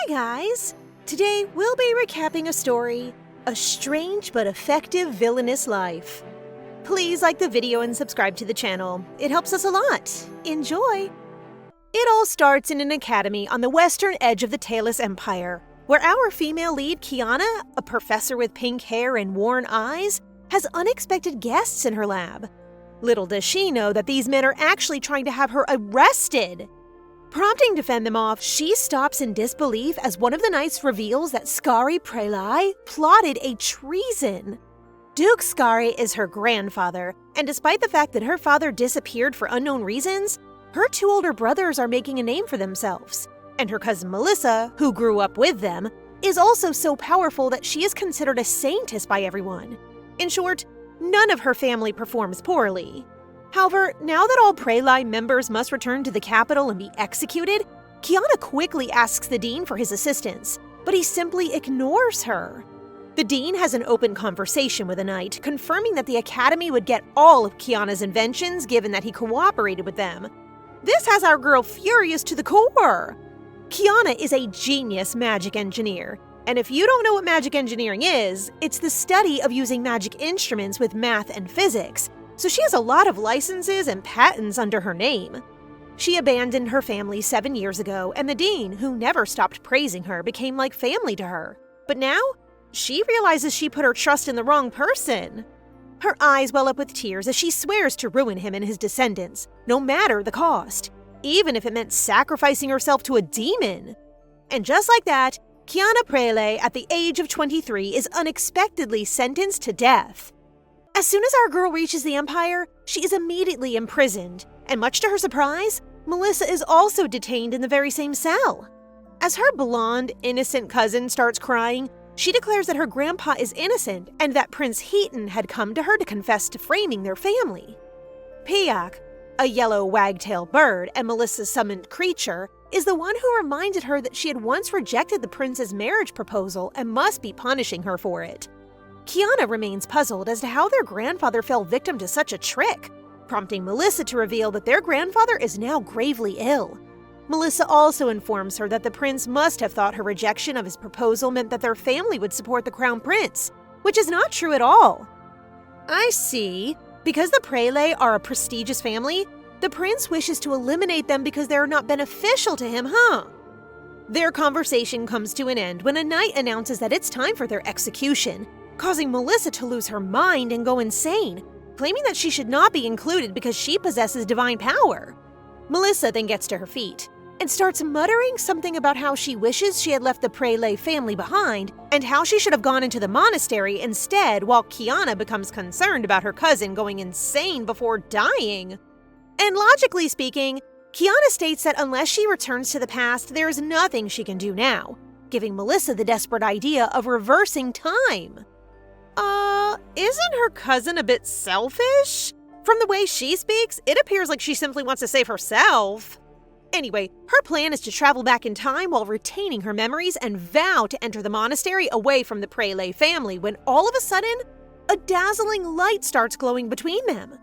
guys! Today we'll be recapping a story, A Strange but Effective Villainous Life. Please like the video and subscribe to the channel. It helps us a lot. Enjoy! It all starts in an academy on the western edge of the Talos Empire, where our female lead, Kiana, a professor with pink hair and worn eyes, has unexpected guests in her lab. Little does she know that these men are actually trying to have her arrested. Prompting to fend them off, she stops in disbelief as one of the knights reveals that Scari Prelai plotted a treason. Duke Scari is her grandfather, and despite the fact that her father disappeared for unknown reasons, her two older brothers are making a name for themselves. And her cousin Melissa, who grew up with them, is also so powerful that she is considered a saintess by everyone. In short, none of her family performs poorly. However, now that all Prelai members must return to the capital and be executed, Kiana quickly asks the dean for his assistance, but he simply ignores her. The dean has an open conversation with the knight, confirming that the academy would get all of Kiana's inventions given that he cooperated with them. This has our girl furious to the core. Kiana is a genius magic engineer, and if you don't know what magic engineering is, it's the study of using magic instruments with math and physics, so she has a lot of licenses and patents under her name. She abandoned her family 7 years ago, and the dean, who never stopped praising her, became like family to her. But now, she realizes she put her trust in the wrong person. Her eyes well up with tears as she swears to ruin him and his descendants, no matter the cost, even if it meant sacrificing herself to a demon. And just like that, Kiana Prelai, at the age of 23, is unexpectedly sentenced to death. As soon as our girl reaches the Empire, she is immediately imprisoned, and much to her surprise, Melissa is also detained in the very same cell. As her blonde, innocent cousin starts crying, she declares that her grandpa is innocent and that Prince Heaton had come to her to confess to framing their family. Pock, a yellow wagtail bird and Melissa's summoned creature, is the one who reminded her that she had once rejected the prince's marriage proposal and must be punishing her for it. Kiana remains puzzled as to how their grandfather fell victim to such a trick, prompting Melissa to reveal that their grandfather is now gravely ill. Melissa also informs her that the prince must have thought her rejection of his proposal meant that their family would support the crown prince, which is not true at all. I see. Because the Prelai are a prestigious family, the prince wishes to eliminate them because they are not beneficial to him, huh? Their conversation comes to an end when a knight announces that it's time for their execution, causing Melissa to lose her mind and go insane, claiming that she should not be included because she possesses divine power. Melissa then gets to her feet and starts muttering something about how she wishes she had left the Prelai family behind and how she should have gone into the monastery instead, while Kiana becomes concerned about her cousin going insane before dying. And logically speaking, Kiana states that unless she returns to the past, there is nothing she can do now, giving Melissa the desperate idea of reversing time. Isn't her cousin a bit selfish? From the way she speaks, it appears like she simply wants to save herself. Anyway, her plan is to travel back in time while retaining her memories and vow to enter the monastery away from the Prelai family when all of a sudden, a dazzling light starts glowing between them.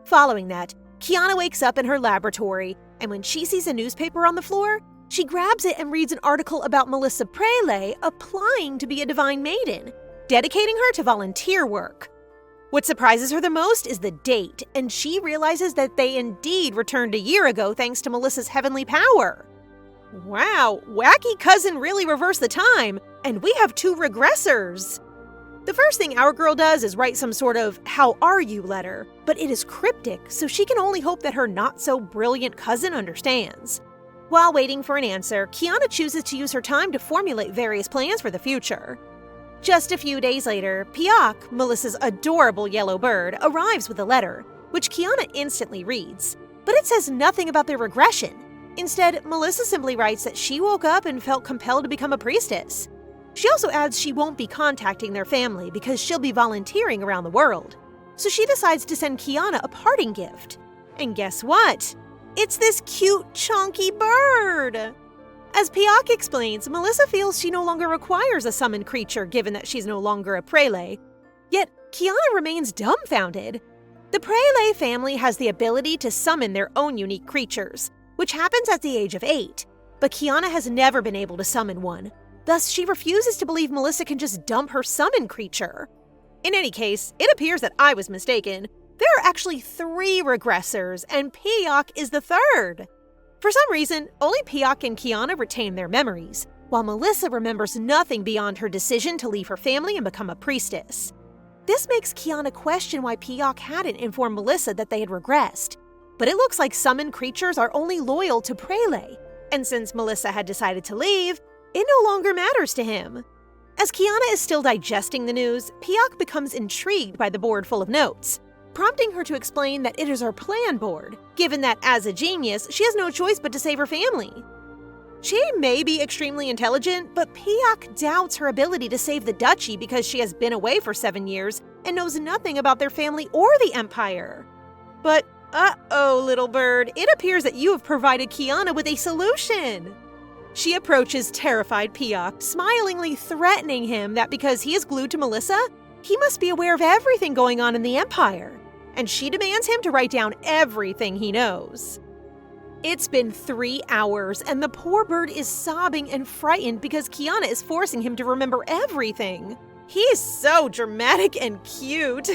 Following that, Kiana wakes up in her laboratory, and when she sees a newspaper on the floor, she grabs it and reads an article about Melissa Prelai applying to be a divine maiden, dedicating her to volunteer work. What surprises her the most is the date, and she realizes that they indeed returned a year ago thanks to Melissa's heavenly power. Wow, wacky cousin really reversed the time, and we have two regressors. The first thing our girl does is write some sort of "how are you" letter, but it is cryptic, so she can only hope that her not-so-brilliant cousin understands. While waiting for an answer, Kiana chooses to use her time to formulate various plans for the future. Just a few days later, Pock, Melissa's adorable yellow bird, arrives with a letter, which Kiana instantly reads. But it says nothing about their regression. Instead, Melissa simply writes that she woke up and felt compelled to become a priestess. She also adds she won't be contacting their family because she'll be volunteering around the world. So she decides to send Kiana a parting gift. And guess what? It's this cute, chunky bird! As Pock explains, Melissa feels she no longer requires a summoned creature given that she's no longer a Prelai. Yet, Kiana remains dumbfounded. The Prelai family has the ability to summon their own unique creatures, which happens at the age of 8. but Kiana has never been able to summon one. Thus, she refuses to believe Melissa can just dump her summon creature. In any case, it appears that I was mistaken. There are actually 3 regressors, and Pock is the 3rd. For some reason, only Pock and Kiana retain their memories, while Melissa remembers nothing beyond her decision to leave her family and become a priestess. This makes Kiana question why Pock hadn't informed Melissa that they had regressed. But it looks like summoned creatures are only loyal to Prele, and since Melissa had decided to leave, it no longer matters to him. As Kiana is still digesting the news, Pock becomes intrigued by the board full of notes, prompting her to explain that it is her plan board, given that as a genius, she has no choice but to save her family. She may be extremely intelligent, but Pock doubts her ability to save the duchy because she has been away for 7 years and knows nothing about their family or the Empire. But, uh-oh, little bird, it appears that you have provided Kiana with a solution. She approaches terrified Pock, smilingly threatening him that because he is glued to Melissa, he must be aware of everything going on in the Empire, and she demands him to write down everything he knows. It's been 3 hours, and the poor bird is sobbing and frightened because Kiana is forcing him to remember everything. He's so dramatic and cute.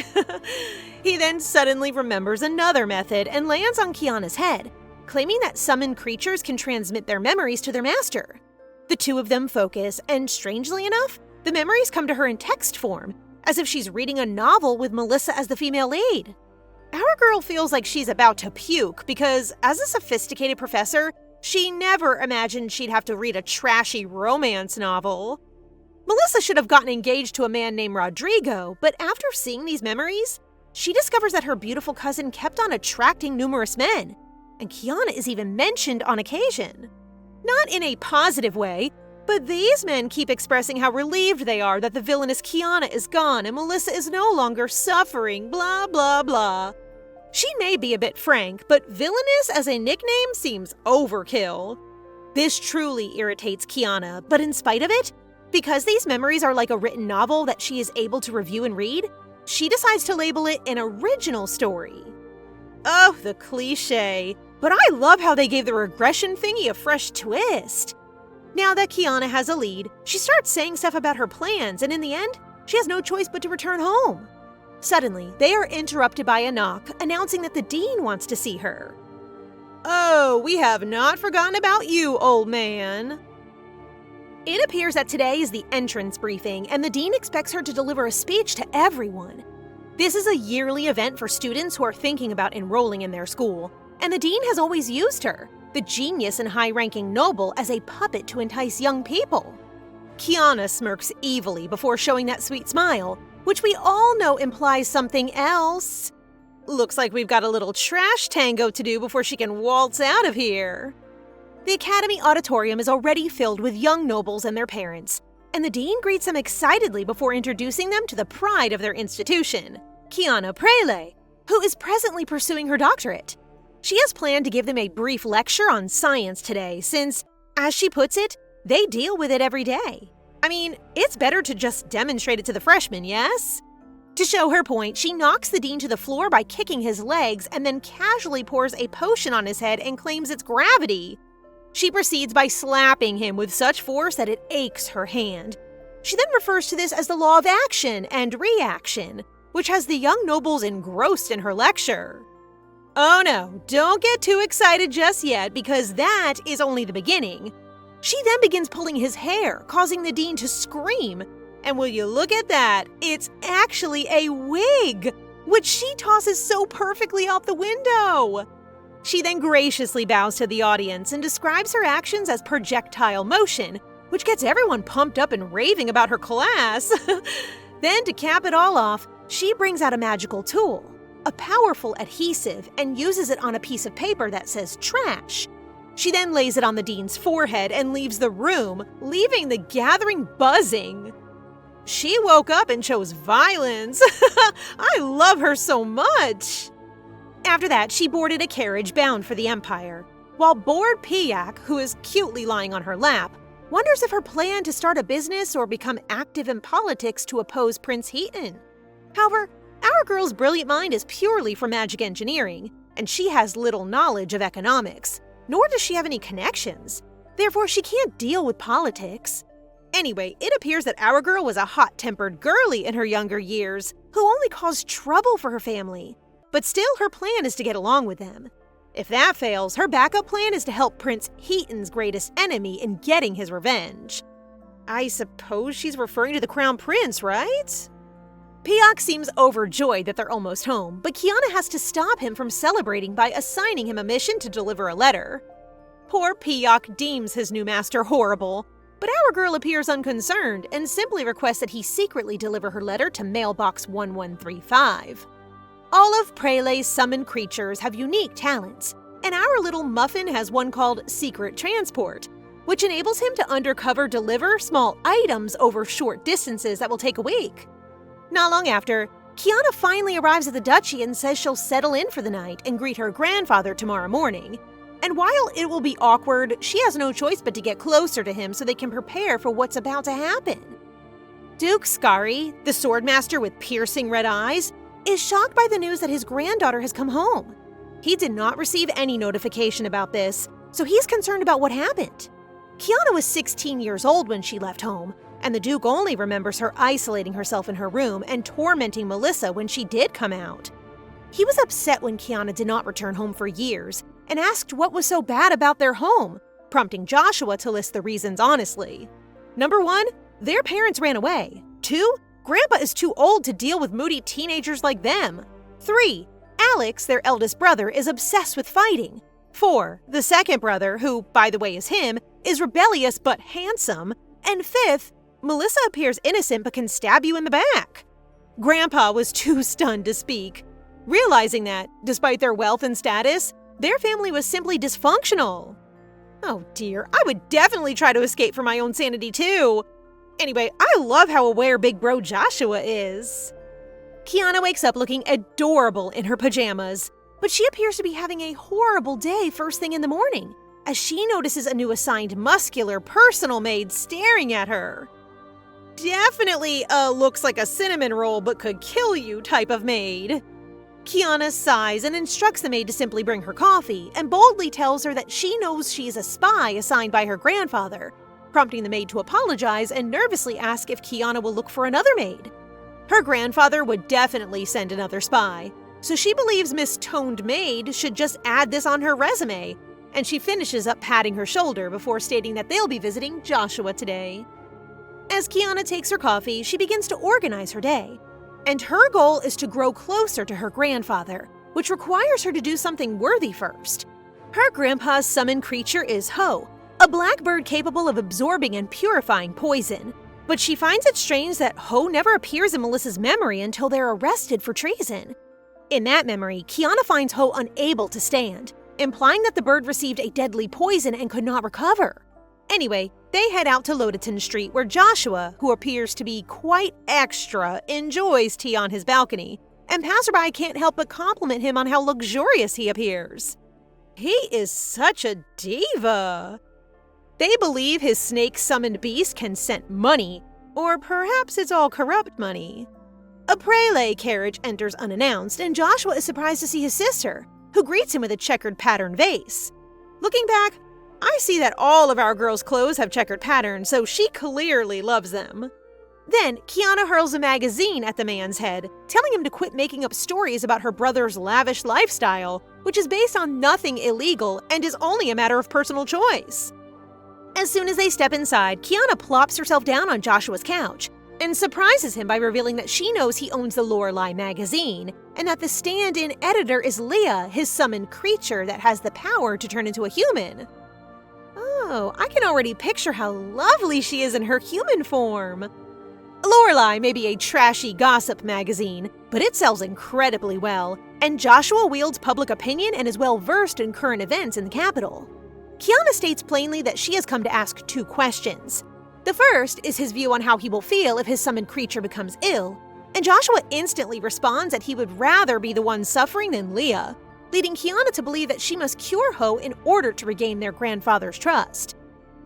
He then suddenly remembers another method and lands on Kiana's head, claiming that summoned creatures can transmit their memories to their master. The 2 of them focus, and strangely enough, the memories come to her in text form, as if she's reading a novel with Melissa as the female lead. Our girl feels like she's about to puke because, as a sophisticated professor, she never imagined she'd have to read a trashy romance novel. Melissa should have gotten engaged to a man named Rodrigo, but after seeing these memories, she discovers that her beautiful cousin kept on attracting numerous men, and Kiana is even mentioned on occasion. Not in a positive way, but these men keep expressing how relieved they are that the villainous Kiana is gone and Melissa is no longer suffering, blah blah blah. She may be a bit frank, but villainous as a nickname seems overkill. This truly irritates Kiana, but in spite of it, because these memories are like a written novel that she is able to review and read, she decides to label it an original story. Oh, the cliche. But I love how they gave the regression thingy a fresh twist. Now that Kiana has a lead, she starts saying stuff about her plans, and in the end, she has no choice but to return home. Suddenly, they are interrupted by a knock announcing that the dean wants to see her. Oh, we have not forgotten about you, old man. It appears that today is the entrance briefing, and the dean expects her to deliver a speech to everyone. This is a yearly event for students who are thinking about enrolling in their school, and the dean has always used her, the genius and high-ranking noble, as a puppet to entice young people. Kiana smirks evilly before showing that sweet smile, which we all know implies something else. Looks like we've got a little trash tango to do before she can waltz out of here. The Academy auditorium is already filled with young nobles and their parents, and the dean greets them excitedly before introducing them to the pride of their institution, Kiana Prele, who is presently pursuing her doctorate. She has planned to give them a brief lecture on science today since, as she puts it, they deal with it every day. I mean, it's better to just demonstrate it to the freshmen, yes? To show her point, she knocks the dean to the floor by kicking his legs and then casually pours a potion on his head and claims it's gravity. She proceeds by slapping him with such force that it aches her hand. She then refers to this as the law of action and reaction, which has the young nobles engrossed in her lecture. Oh no, don't get too excited just yet because that is only the beginning. She then begins pulling his hair, causing the dean to scream. And will you look at that, it's actually a wig, which she tosses so perfectly out the window. She then graciously bows to the audience and describes her actions as projectile motion, which gets everyone pumped up and raving about her class. Then to cap it all off, she brings out a magical tool, a powerful adhesive, and uses it on a piece of paper that says trash. She then lays it on the dean's forehead and leaves the room, leaving the gathering buzzing. She woke up and chose violence. I love her so much. After that, she boarded a carriage bound for the Empire, while bored Pock, who is cutely lying on her lap, wonders if her plan to start a business or become active in politics to oppose Prince Heaton. However, our girl's brilliant mind is purely for magic engineering, and she has little knowledge of economics, nor does she have any connections. Therefore, she can't deal with politics. Anyway, it appears that our girl was a hot-tempered girly in her younger years who only caused trouble for her family. But still, her plan is to get along with them. If that fails, her backup plan is to help Prince Heaton's greatest enemy in getting his revenge. I suppose she's referring to the Crown Prince, right? Pock seems overjoyed that they're almost home, but Kiana has to stop him from celebrating by assigning him a mission to deliver a letter. Poor Pock deems his new master horrible, but our girl appears unconcerned and simply requests that he secretly deliver her letter to mailbox 1135. All of Prele's summoned creatures have unique talents, and our little muffin has one called Secret Transport, which enables him to undercover deliver small items over short distances that will take a week. Not long after, Kiana finally arrives at the duchy and says she'll settle in for the night and greet her grandfather tomorrow morning. And while it will be awkward, she has no choice but to get closer to him so they can prepare for what's about to happen. Duke Skari, the swordmaster with piercing red eyes, is shocked by the news that his granddaughter has come home. He did not receive any notification about this, so he's concerned about what happened. Kiana was 16 years old when she left home, and the Duke only remembers her isolating herself in her room and tormenting Melissa when she did come out. He was upset when Kiana did not return home for years and asked what was so bad about their home, prompting Joshua to list the reasons honestly. Number 1, their parents ran away. 2, Grandpa is too old to deal with moody teenagers like them. 3, Alex, their eldest brother, is obsessed with fighting. 4, the second brother, who, by the way is him, is rebellious but handsome. And 5th, Melissa appears innocent but can stab you in the back. Grandpa was too stunned to speak, realizing that, despite their wealth and status, their family was simply dysfunctional. Oh dear, I would definitely try to escape for my own sanity too. Anyway, I love how aware big bro Joshua is. Kiana wakes up looking adorable in her pajamas, but she appears to be having a horrible day first thing in the morning, as she notices a new assigned muscular personal maid staring at her. Definitely looks like a cinnamon roll but could kill you type of maid. Kiana sighs and instructs the maid to simply bring her coffee and boldly tells her that she knows she is a spy assigned by her grandfather, prompting the maid to apologize and nervously ask if Kiana will look for another maid. Her grandfather would definitely send another spy, so she believes Miss Toned Maid should just add this on her resume, and she finishes up patting her shoulder before stating that they'll be visiting Joshua today. As Kiana takes her coffee, she begins to organize her day. And her goal is to grow closer to her grandfather, which requires her to do something worthy first. Her grandpa's summoned creature is Ho, a black bird capable of absorbing and purifying poison. But she finds it strange that Ho never appears in Melissa's memory until they're arrested for treason. In that memory, Kiana finds Ho unable to stand, implying that the bird received a deadly poison and could not recover. Anyway, they head out to Lodeton Street where Joshua, who appears to be quite extra, enjoys tea on his balcony, and passerby can't help but compliment him on how luxurious he appears. He is such a diva. They believe his snake-summoned beast can scent money, or perhaps it's all corrupt money. A Prele carriage enters unannounced, and Joshua is surprised to see his sister, who greets him with a checkered pattern vase. Looking back, I see that all of our girls' clothes have checkered patterns, so she clearly loves them. Then, Kiana hurls a magazine at the man's head, telling him to quit making up stories about her brother's lavish lifestyle, which is based on nothing illegal and is only a matter of personal choice. As soon as they step inside, Kiana plops herself down on Joshua's couch and surprises him by revealing that she knows he owns the Lorelei magazine, and that the stand-in editor is Leah, his summoned creature that has the power to turn into a human. Oh, I can already picture how lovely she is in her human form. Lorelei may be a trashy gossip magazine, but it sells incredibly well, and Joshua wields public opinion and is well versed in current events in the capital. Kiana states plainly that she has come to ask 2 questions. The first is his view on how he will feel if his summoned creature becomes ill, and Joshua instantly responds that he would rather be the one suffering than Leah, leading Kiana to believe that she must cure Ho in order to regain their grandfather's trust.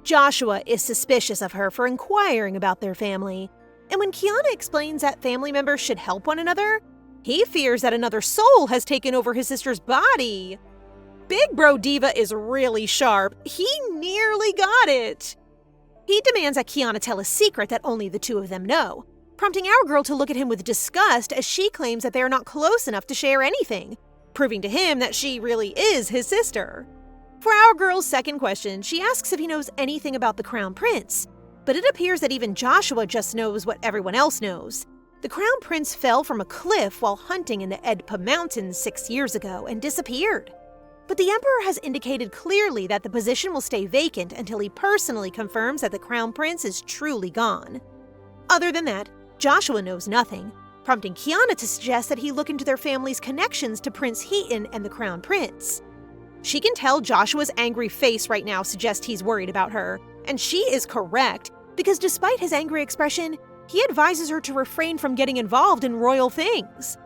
Joshua is suspicious of her for inquiring about their family, and when Kiana explains that family members should help one another, he fears that another soul has taken over his sister's body. Big Bro Diva is really sharp. He nearly got it. He demands that Kiana tell a secret that only the two of them know, prompting our girl to look at him with disgust as she claims that they are not close enough to share anything, proving to him that she really is his sister. For our girl's second question, she asks if he knows anything about the Crown Prince, but it appears that even Joshua just knows what everyone else knows. The Crown Prince fell from a cliff while hunting in the Edpa Mountains 6 years ago and disappeared. But the Emperor has indicated clearly that the position will stay vacant until he personally confirms that the Crown Prince is truly gone. Other than that, Joshua knows nothing, prompting Kiana to suggest that he look into their family's connections to Prince Heaton and the Crown Prince. She can tell Joshua's angry face right now suggests he's worried about her, and she is correct, because despite his angry expression, he advises her to refrain from getting involved in royal things.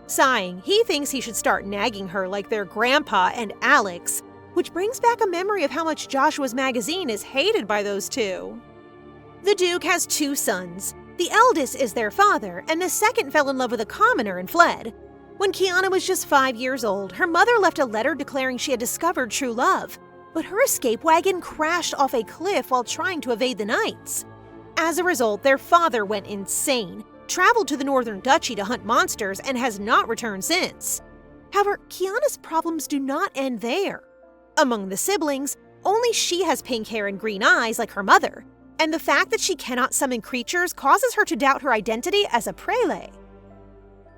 Sighing, he thinks he should start nagging her like their grandpa and Alex, which brings back a memory of how much Joshua's magazine is hated by those two. The Duke has 2 sons. The eldest is their father, and the second fell in love with a commoner and fled. When Kiana was just 5 years old, her mother left a letter declaring she had discovered true love, but her escape wagon crashed off a cliff while trying to evade the knights. As a result, their father went insane, traveled to the Northern Duchy to hunt monsters, and has not returned since. However, Kiana's problems do not end there. Among the siblings, only she has pink hair and green eyes like her mother, and the fact that she cannot summon creatures causes her to doubt her identity as a prelate.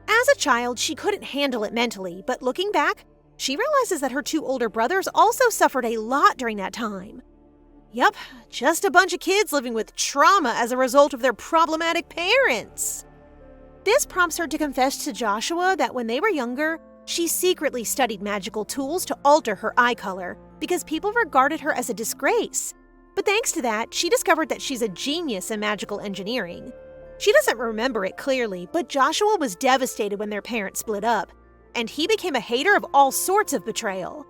As a child, she couldn't handle it mentally, but looking back, she realizes that her 2 older brothers also suffered a lot during that time. Yup, just a bunch of kids living with trauma as a result of their problematic parents. This prompts her to confess to Joshua that when they were younger, she secretly studied magical tools to alter her eye color because people regarded her as a disgrace. But thanks to that, she discovered that she's a genius in magical engineering. She doesn't remember it clearly, but Joshua was devastated when their parents split up, and he became a hater of all sorts of betrayal.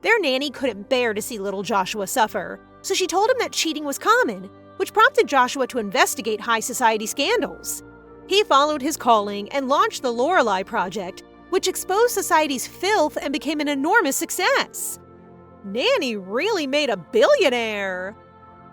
Their nanny couldn't bear to see little Joshua suffer, so she told him that cheating was common, which prompted Joshua to investigate high society scandals. He followed his calling and launched the Lorelei Project, which exposed society's filth and became an enormous success. Nanny really made a billionaire!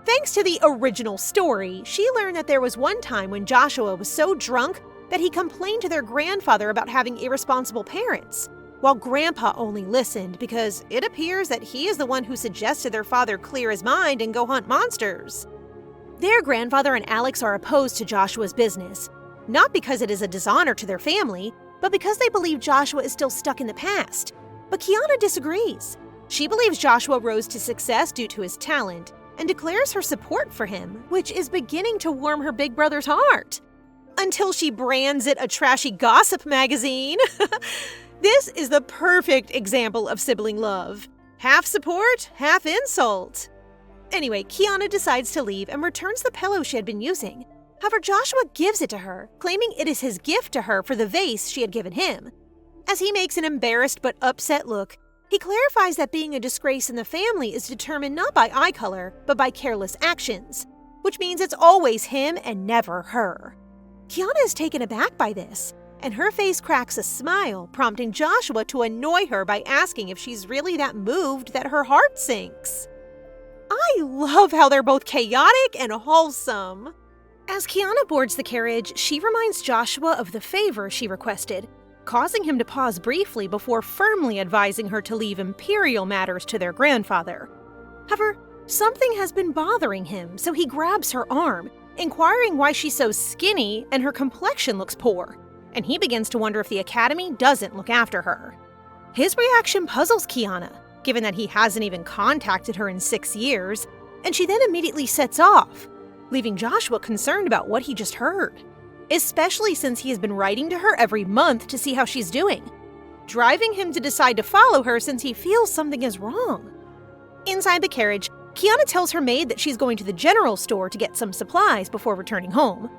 Thanks to the original story, she learned that there was one time when Joshua was so drunk that he complained to their grandfather about having irresponsible parents, while Grandpa only listened because it appears that he is the one who suggested their father clear his mind and go hunt monsters. Their grandfather and Alex are opposed to Joshua's business, not because it is a dishonor to their family, but because they believe Joshua is still stuck in the past. But Kiana disagrees. She believes Joshua rose to success due to his talent and declares her support for him, which is beginning to warm her big brother's heart. Until she brands it a trashy gossip magazine. This is the perfect example of sibling love. Half support, half insult. Anyway, Kiana decides to leave and returns the pillow she had been using. However, Joshua gives it to her, claiming it is his gift to her for the vase she had given him. As he makes an embarrassed but upset look, he clarifies that being a disgrace in the family is determined not by eye color, but by careless actions, which means it's always him and never her. Kiana is taken aback by this, and her face cracks a smile, prompting Joshua to annoy her by asking if she's really that moved that her heart sinks. I love how they're both chaotic and wholesome. As Kiana boards the carriage, she reminds Joshua of the favor she requested, causing him to pause briefly before firmly advising her to leave imperial matters to their grandfather. However, something has been bothering him, so he grabs her arm, inquiring why she's so skinny and her complexion looks poor, and he begins to wonder if the academy doesn't look after her. His reaction puzzles Kiana, given that he hasn't even contacted her in 6 years, and she then immediately sets off, leaving Joshua concerned about what he just heard, especially since he has been writing to her every month to see how she's doing, driving him to decide to follow her since he feels something is wrong. Inside the carriage, Kiana tells her maid that she's going to the general store to get some supplies before returning home.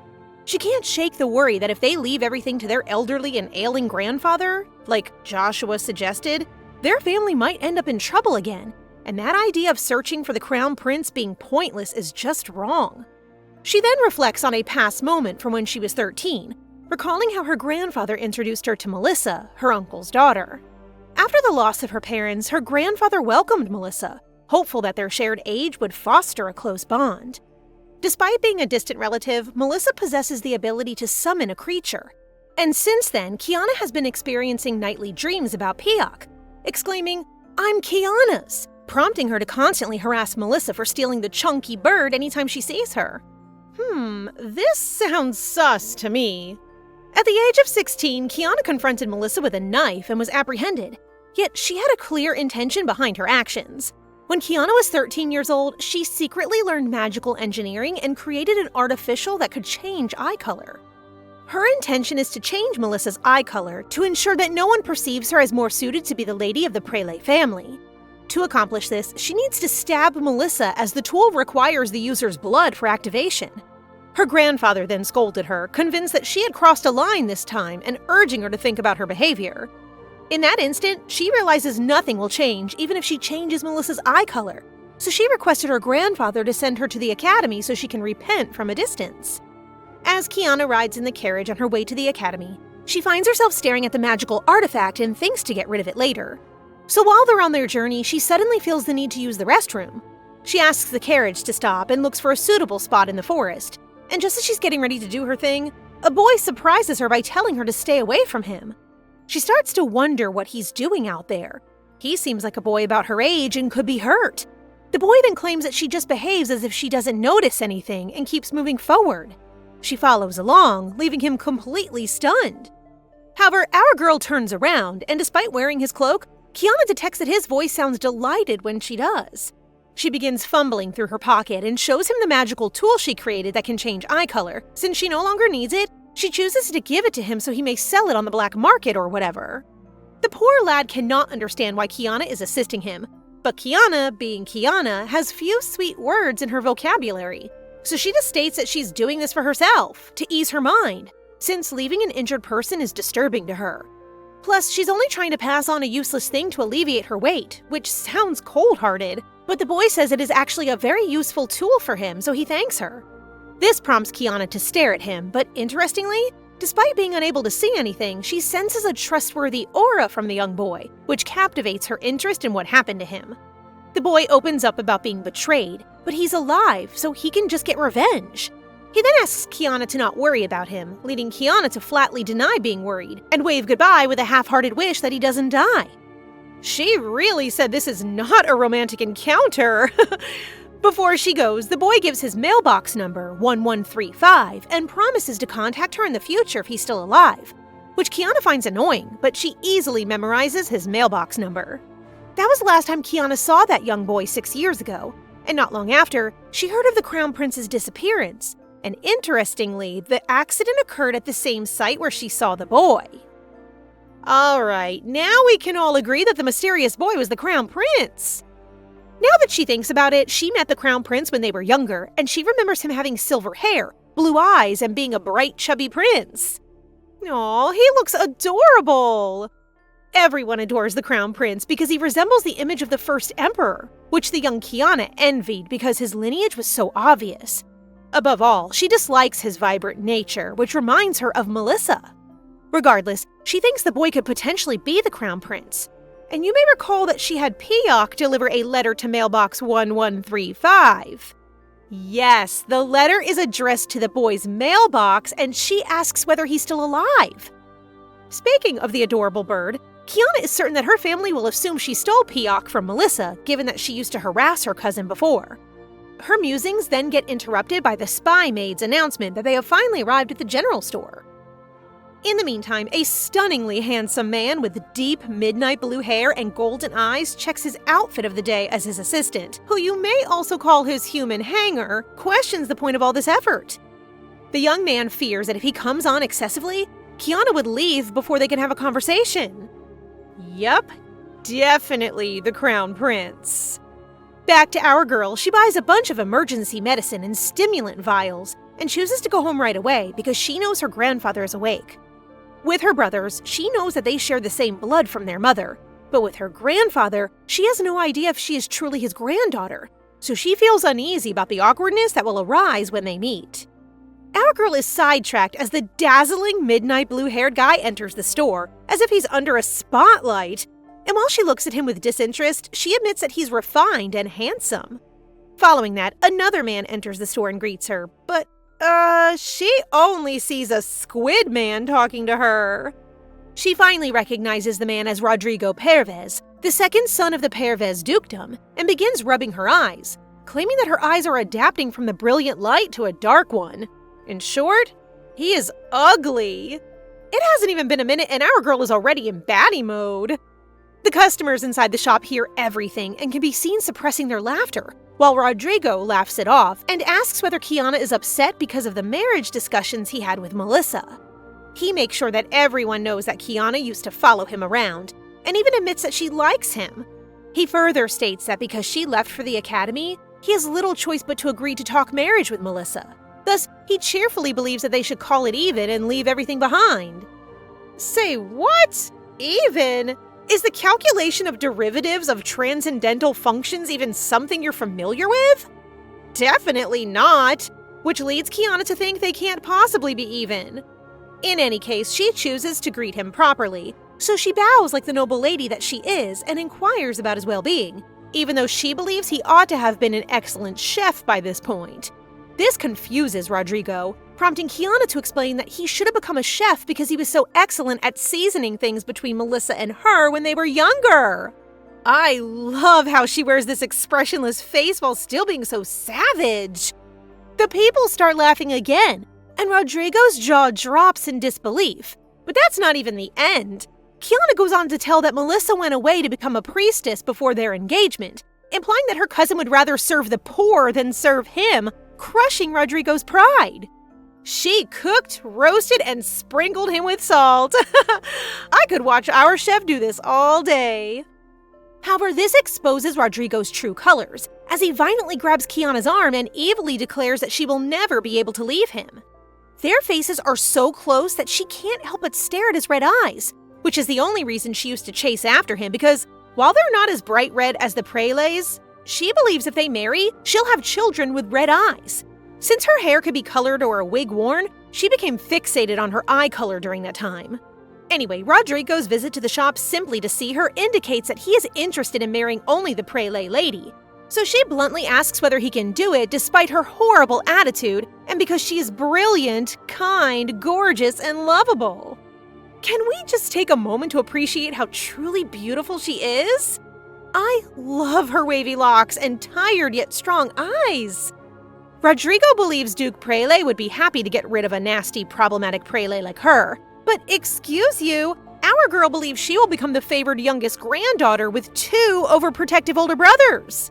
She can't shake the worry that if they leave everything to their elderly and ailing grandfather, like Joshua suggested, their family might end up in trouble again, and that idea of searching for the Crown Prince being pointless is just wrong. She then reflects on a past moment from when she was 13, recalling how her grandfather introduced her to Melissa, her uncle's daughter. After the loss of her parents, her grandfather welcomed Melissa, hopeful that their shared age would foster a close bond. Despite being a distant relative, Melissa possesses the ability to summon a creature. And since then, Kiana has been experiencing nightly dreams about Pock, exclaiming, "I'm Kiana's," prompting her to constantly harass Melissa for stealing the chunky bird anytime she sees her. This sounds sus to me. At the age of 16, Kiana confronted Melissa with a knife and was apprehended, yet she had a clear intention behind her actions. When Kiana was 13 years old, she secretly learned magical engineering and created an artificial that could change eye color. Her intention is to change Melissa's eye color to ensure that no one perceives her as more suited to be the lady of the Prele family. To accomplish this, she needs to stab Melissa as the tool requires the user's blood for activation. Her grandfather then scolded her, convinced that she had crossed a line this time and urging her to think about her behavior. In that instant, she realizes nothing will change even if she changes Melissa's eye color, so she requested her grandfather to send her to the academy so she can repent from a distance. As Kiana rides in the carriage on her way to the academy, she finds herself staring at the magical artifact and thinks to get rid of it later. So while they're on their journey, she suddenly feels the need to use the restroom. She asks the carriage to stop and looks for a suitable spot in the forest. And just as she's getting ready to do her thing, a boy surprises her by telling her to stay away from him. She starts to wonder what he's doing out there. He seems like a boy about her age and could be hurt. The boy then claims that she just behaves as if she doesn't notice anything and keeps moving forward. She follows along, leaving him completely stunned. However, our girl turns around, and despite wearing his cloak, Kiana detects that his voice sounds delighted when she does. She begins fumbling through her pocket and shows him the magical tool she created that can change eye color. Since she no longer needs it, she chooses to give it to him so he may sell it on the black market or whatever. The poor lad cannot understand why Kiana is assisting him, but Kiana, being Kiana, has few sweet words in her vocabulary, so she just states that she's doing this for herself, to ease her mind, since leaving an injured person is disturbing to her. Plus, she's only trying to pass on a useless thing to alleviate her weight, which sounds cold-hearted, but the boy says it is actually a very useful tool for him, so he thanks her. This prompts Kiana to stare at him, but interestingly, despite being unable to see anything, she senses a trustworthy aura from the young boy, which captivates her interest in what happened to him. The boy opens up about being betrayed, but he's alive, so he can just get revenge. He then asks Kiana to not worry about him, leading Kiana to flatly deny being worried and wave goodbye with a half-hearted wish that he doesn't die. She really said this is not a romantic encounter. Before she goes, the boy gives his mailbox number, 1135, and promises to contact her in the future if he's still alive, which Kiana finds annoying, but she easily memorizes his mailbox number. That was the last time Kiana saw that young boy 6 years ago, and not long after, she heard of the Crown Prince's disappearance. And interestingly, the accident occurred at the same site where she saw the boy. Alright, now we can all agree that the mysterious boy was the Crown Prince. Now that she thinks about it, she met the Crown Prince when they were younger, and she remembers him having silver hair, blue eyes, and being a bright, chubby prince. Aw, he looks adorable! Everyone adores the Crown Prince because he resembles the image of the first emperor, which the young Kiana envied because his lineage was so obvious. Above all, she dislikes his vibrant nature, which reminds her of Melissa. Regardless, she thinks the boy could potentially be the Crown Prince. And you may recall that she had Pock deliver a letter to mailbox 1135. Yes, the letter is addressed to the boy's mailbox, and she asks whether he's still alive. Speaking of the adorable bird, Kiana is certain that her family will assume she stole Pock from Melissa, given that she used to harass her cousin before. Her musings then get interrupted by the spy maid's announcement that they have finally arrived at the general store. In the meantime, a stunningly handsome man with deep midnight blue hair and golden eyes checks his outfit of the day as his assistant, who you may also call his human hanger, questions the point of all this effort. The young man fears that if he comes on excessively, Kiana would leave before they can have a conversation. Yup, definitely the Crown Prince. Back to our girl, she buys a bunch of emergency medicine and stimulant vials and chooses to go home right away because she knows her grandfather is awake. With her brothers, she knows that they share the same blood from their mother, but with her grandfather, she has no idea if she is truly his granddaughter, so she feels uneasy about the awkwardness that will arise when they meet. Our girl is sidetracked as the dazzling midnight blue-haired guy enters the store, as if he's under a spotlight, and while she looks at him with disinterest, she admits that he's refined and handsome. Following that, another man enters the store and greets her, but, she only sees a squid man talking to her. She finally recognizes the man as Rodrigo Pervez, the second son of the Pervez dukedom, and begins rubbing her eyes, claiming that her eyes are adapting from the brilliant light to a dark one. In short, he is ugly. It hasn't even been a minute and our girl is already in baddie mode. The customers inside the shop hear everything and can be seen suppressing their laughter, while Rodrigo laughs it off and asks whether Kiana is upset because of the marriage discussions he had with Melissa. He makes sure that everyone knows that Kiana used to follow him around, and even admits that she likes him. He further states that because she left for the academy, he has little choice but to agree to talk marriage with Melissa. Thus, he cheerfully believes that they should call it even and leave everything behind. Say what? Even? Is the calculation of derivatives of transcendental functions even something you're familiar with? Definitely not, which leads Kiana to think they can't possibly be even. In any case, she chooses to greet him properly, so she bows like the noble lady that she is and inquires about his well-being, even though she believes he ought to have been an excellent chef by this point. This confuses Rodrigo, prompting Kiana to explain that he should have become a chef because he was so excellent at seasoning things between Melissa and her when they were younger. I love how she wears this expressionless face while still being so savage. The people start laughing again, and Rodrigo's jaw drops in disbelief. But that's not even the end. Kiana goes on to tell that Melissa went away to become a priestess before their engagement, implying that her cousin would rather serve the poor than serve him, crushing Rodrigo's pride. She cooked, roasted, and sprinkled him with salt. I could watch our chef do this all day. However, this exposes Rodrigo's true colors, as he violently grabs Kiana's arm and evilly declares that she will never be able to leave him. Their faces are so close that she can't help but stare at his red eyes, which is the only reason she used to chase after him because, while they're not as bright red as the Prelets, she believes if they marry, she'll have children with red eyes. Since her hair could be colored or a wig worn, she became fixated on her eye color during that time. Anyway, Rodrigo's visit to the shop simply to see her indicates that he is interested in marrying only the Prelet lady. So she bluntly asks whether he can do it despite her horrible attitude and because she is brilliant, kind, gorgeous, and lovable. Can we just take a moment to appreciate how truly beautiful she is? I love her wavy locks and tired yet strong eyes. Rodrigo believes Duke Prelet would be happy to get rid of a nasty, problematic Prelet like her. But excuse you, our girl believes she will become the favored youngest granddaughter with 2 overprotective older brothers.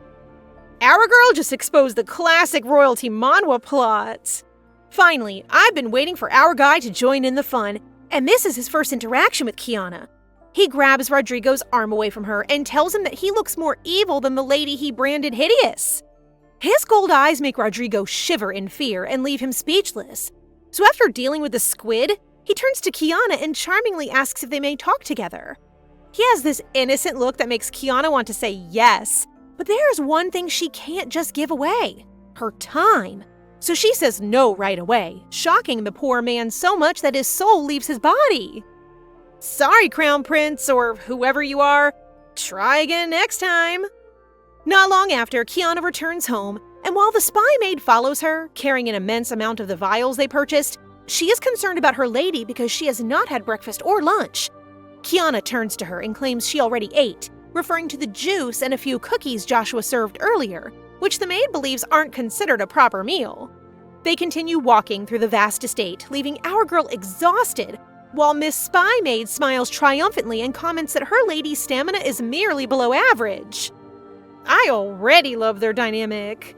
Our girl just exposed the classic royalty Manhwa plot. Finally, I've been waiting for our guy to join in the fun, and this is his first interaction with Kiana. He grabs Rodrigo's arm away from her and tells him that he looks more evil than the lady he branded hideous. His gold eyes make Rodrigo shiver in fear and leave him speechless. So after dealing with the squid, he turns to Kiana and charmingly asks if they may talk together. He has this innocent look that makes Kiana want to say yes, but there's one thing she can't just give away: her time. So she says no right away, shocking the poor man so much that his soul leaves his body. Sorry, Crown Prince, or whoever you are. Try again next time. Not long after, Kiana returns home, and while the spy maid follows her, carrying an immense amount of the vials they purchased, she is concerned about her lady because she has not had breakfast or lunch. Kiana turns to her and claims she already ate, referring to the juice and a few cookies Joshua served earlier, which the maid believes aren't considered a proper meal. They continue walking through the vast estate, leaving our girl exhausted, while Miss Spy Maid smiles triumphantly and comments that her lady's stamina is merely below average. I already love their dynamic.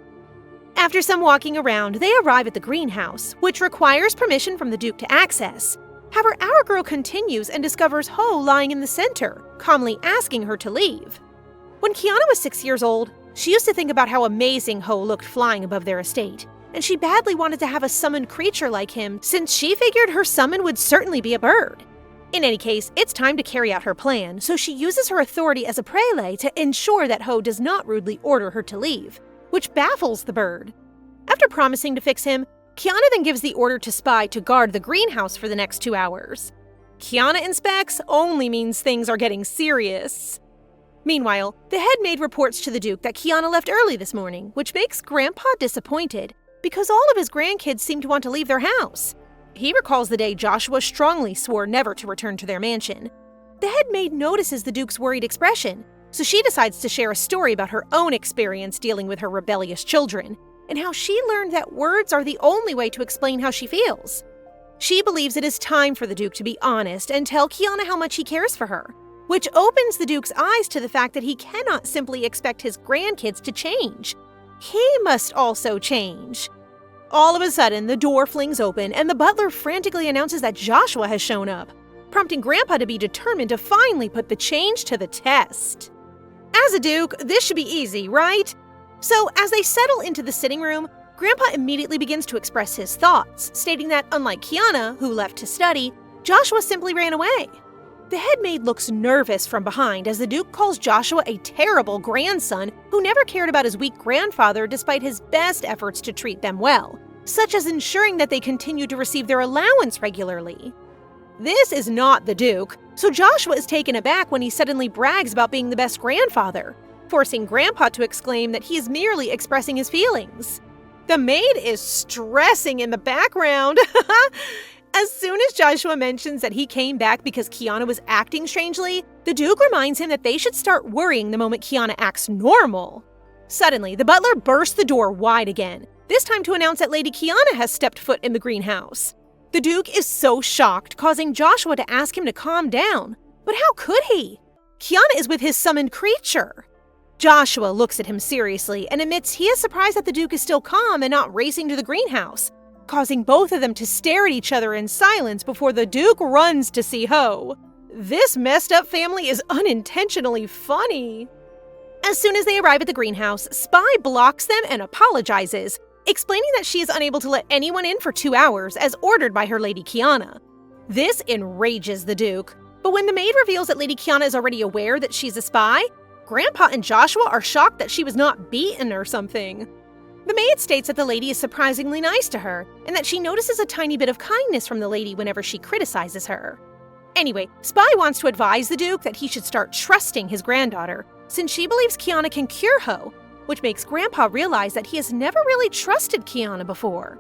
After some walking around, they arrive at the greenhouse, which requires permission from the Duke to access. However, our girl continues and discovers Ho lying in the center, calmly asking her to leave. When Kiana was 6 years old, she used to think about how amazing Ho looked flying above their estate, and she badly wanted to have a summoned creature like him since she figured her summon would certainly be a bird. In any case, it's time to carry out her plan, so she uses her authority as a prelay to ensure that Ho does not rudely order her to leave, which baffles the bird. After promising to fix him, Kiana then gives the order to Spy to guard the greenhouse for the next 2 hours. Kiana inspects only means things are getting serious. Meanwhile, the head maid reports to the Duke that Kiana left early this morning, which makes Grandpa disappointed because all of his grandkids seem to want to leave their house. He recalls the day Joshua strongly swore never to return to their mansion. The head maid notices the Duke's worried expression, so she decides to share a story about her own experience dealing with her rebellious children, and how she learned that words are the only way to explain how she feels. She believes it is time for the Duke to be honest and tell Kiana how much he cares for her, which opens the Duke's eyes to the fact that he cannot simply expect his grandkids to change. He must also change. All of a sudden, the door flings open and the butler frantically announces that Joshua has shown up, prompting Grandpa to be determined to finally put the change to the test. As a Duke, this should be easy, right? So, as they settle into the sitting room, Grandpa immediately begins to express his thoughts, stating that unlike Kiana, who left to study, Joshua simply ran away. The head maid looks nervous from behind as the Duke calls Joshua a terrible grandson who never cared about his weak grandfather despite his best efforts to treat them well, such as ensuring that they continue to receive their allowance regularly. This is not the Duke, so Joshua is taken aback when he suddenly brags about being the best grandfather, forcing Grandpa to exclaim that he is merely expressing his feelings. The maid is stressing in the background. As soon as Joshua mentions that he came back because Kiana was acting strangely, the Duke reminds him that they should start worrying the moment Kiana acts normal. Suddenly, the butler bursts the door wide again, this time to announce that Lady Kiana has stepped foot in the greenhouse. The Duke is so shocked, causing Joshua to ask him to calm down. But how could he? Kiana is with his summoned creature. Joshua looks at him seriously and admits he is surprised that the Duke is still calm and not racing to the greenhouse, causing both of them to stare at each other in silence before the Duke runs to see Ho. This messed up family is unintentionally funny. As soon as they arrive at the greenhouse, Spy blocks them and apologizes, explaining that she is unable to let anyone in for 2 hours as ordered by her Lady Kiana. This enrages the Duke, but when the maid reveals that Lady Kiana is already aware that she's a spy, Grandpa and Joshua are shocked that she was not beaten or something. The maid states that the lady is surprisingly nice to her, and that she notices a tiny bit of kindness from the lady whenever she criticizes her. Anyway, Spy wants to advise the Duke that he should start trusting his granddaughter, since she believes Kiana can cure Ho, which makes Grandpa realize that he has never really trusted Kiana before.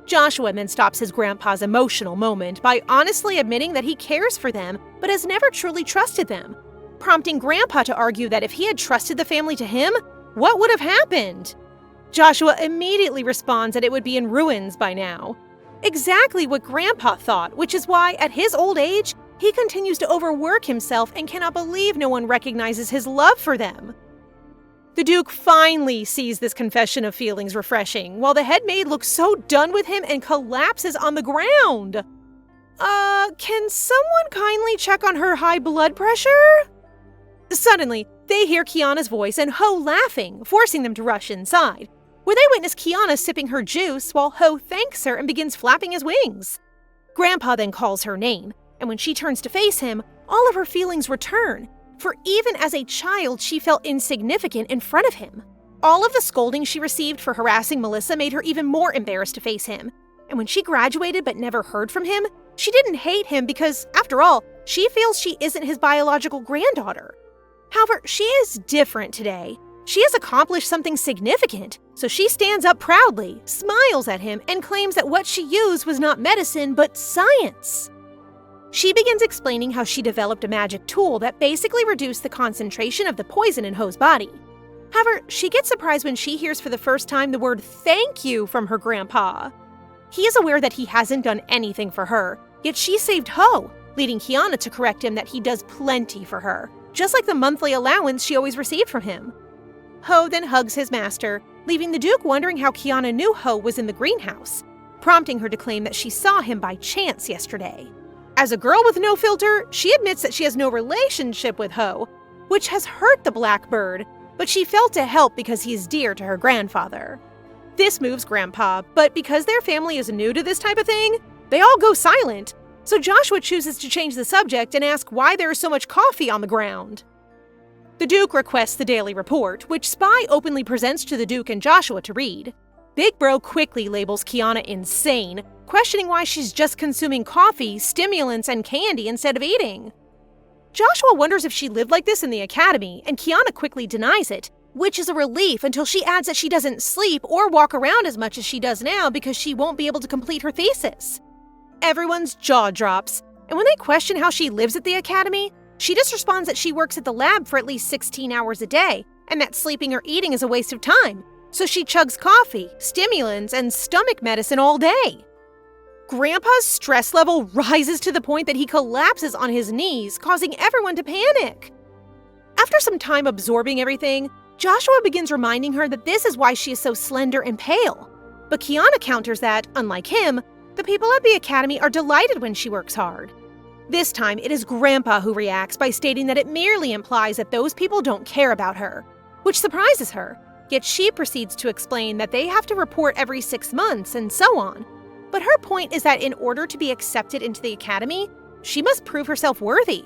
Joshua then stops his grandpa's emotional moment by honestly admitting that he cares for them, but has never truly trusted them, prompting Grandpa to argue that if he had trusted the family to him, what would have happened? Joshua immediately responds that it would be in ruins by now. Exactly what Grandpa thought, which is why, at his old age, he continues to overwork himself and cannot believe no one recognizes his love for them. The Duke finally sees this confession of feelings refreshing, while the head maid looks so done with him and collapses on the ground. Can someone kindly check on her high blood pressure? Suddenly, they hear Kiana's voice and Ho laughing, forcing them to rush inside, where they witness Kiana sipping her juice while Ho thanks her and begins flapping his wings. Grandpa then calls her name, and when she turns to face him, all of her feelings return, for even as a child, she felt insignificant in front of him. All of the scolding she received for harassing Melissa made her even more embarrassed to face him, and when she graduated but never heard from him, she didn't hate him because, after all, she feels she isn't his biological granddaughter. However, she is different today. She has accomplished something significant, so she stands up proudly, smiles at him, and claims that what she used was not medicine, but science. She begins explaining how she developed a magic tool that basically reduced the concentration of the poison in Ho's body. However, she gets surprised when she hears for the first time the word thank you from her grandpa. He is aware that he hasn't done anything for her, yet she saved Ho, leading Kiana to correct him that he does plenty for her, just like the monthly allowance she always received from him. Ho then hugs his master, leaving the Duke wondering how Kiana knew Ho was in the greenhouse, prompting her to claim that she saw him by chance yesterday. As a girl with no filter, she admits that she has no relationship with Ho, which has hurt the blackbird, but she felt to help because he is dear to her grandfather. This moves Grandpa, but because their family is new to this type of thing, they all go silent, so Joshua chooses to change the subject and ask why there is so much coffee on the ground. The Duke requests the daily report, which Spy openly presents to the Duke and Joshua to read. Big Bro quickly labels Kiana insane, questioning why she's just consuming coffee, stimulants, and candy instead of eating. Joshua wonders if she lived like this in the academy, and Kiana quickly denies it, which is a relief until she adds that she doesn't sleep or walk around as much as she does now because she won't be able to complete her thesis. Everyone's jaw drops, and when they question how she lives at the academy, she just responds that she works at the lab for at least 16 hours a day, and that sleeping or eating is a waste of time, so she chugs coffee, stimulants, and stomach medicine all day. Grandpa's stress level rises to the point that he collapses on his knees, causing everyone to panic. After some time absorbing everything, Joshua begins reminding her that this is why she is so slender and pale. But Kiana counters that, unlike him, the people at the academy are delighted when she works hard. This time, it is Grandpa who reacts by stating that it merely implies that those people don't care about her, which surprises her, yet she proceeds to explain that they have to report every 6 months and so on. But her point is that in order to be accepted into the academy, she must prove herself worthy.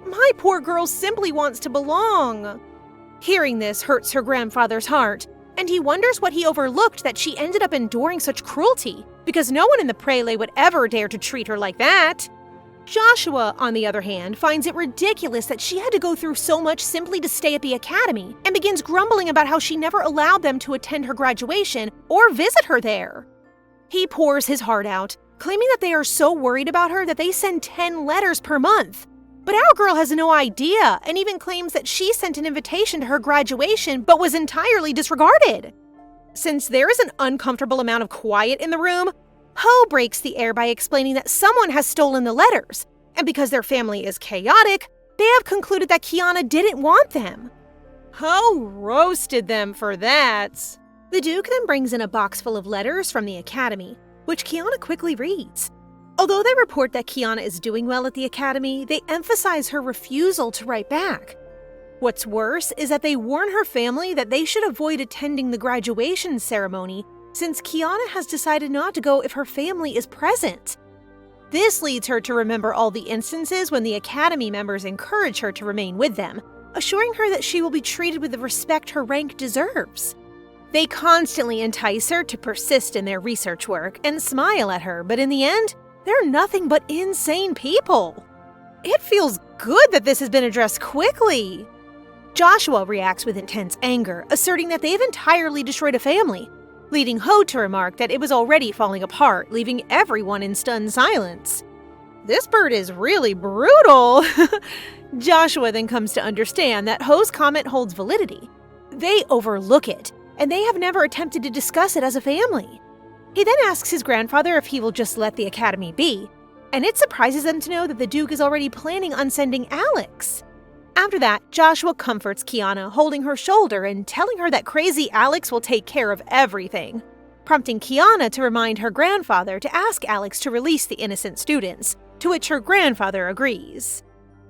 My poor girl simply wants to belong. Hearing this hurts her grandfather's heart, and he wonders what he overlooked that she ended up enduring such cruelty, because no one in the Prele would ever dare to treat her like that. Joshua, on the other hand, finds it ridiculous that she had to go through so much simply to stay at the academy, and begins grumbling about how she never allowed them to attend her graduation or visit her there. He pours his heart out, claiming that they are so worried about her that they send 10 letters per month. But our girl has no idea and even claims that she sent an invitation to her graduation but was entirely disregarded. Since there is an uncomfortable amount of quiet in the room, Ho breaks the air by explaining that someone has stolen the letters, and because their family is chaotic, they have concluded that Kiana didn't want them. Ho roasted them for that. The Duke then brings in a box full of letters from the academy, which Kiana quickly reads. Although they report that Kiana is doing well at the academy, they emphasize her refusal to write back. What's worse is that they warn her family that they should avoid attending the graduation ceremony since Kiana has decided not to go if her family is present. This leads her to remember all the instances when the academy members encourage her to remain with them, assuring her that she will be treated with the respect her rank deserves. They constantly entice her to persist in their research work and smile at her, but in the end, they're nothing but insane people. It feels good that this has been addressed quickly. Joshua reacts with intense anger, asserting that they've entirely destroyed a family, leading Ho to remark that it was already falling apart, leaving everyone in stunned silence. This bird is really brutal. Joshua then comes to understand that Ho's comment holds validity. They overlook it, and they have never attempted to discuss it as a family. He then asks his grandfather if he will just let the academy be, and it surprises them to know that the Duke is already planning on sending Alex. After that, Joshua comforts Kiana, holding her shoulder and telling her that crazy Alex will take care of everything, prompting Kiana to remind her grandfather to ask Alex to release the innocent students, to which her grandfather agrees.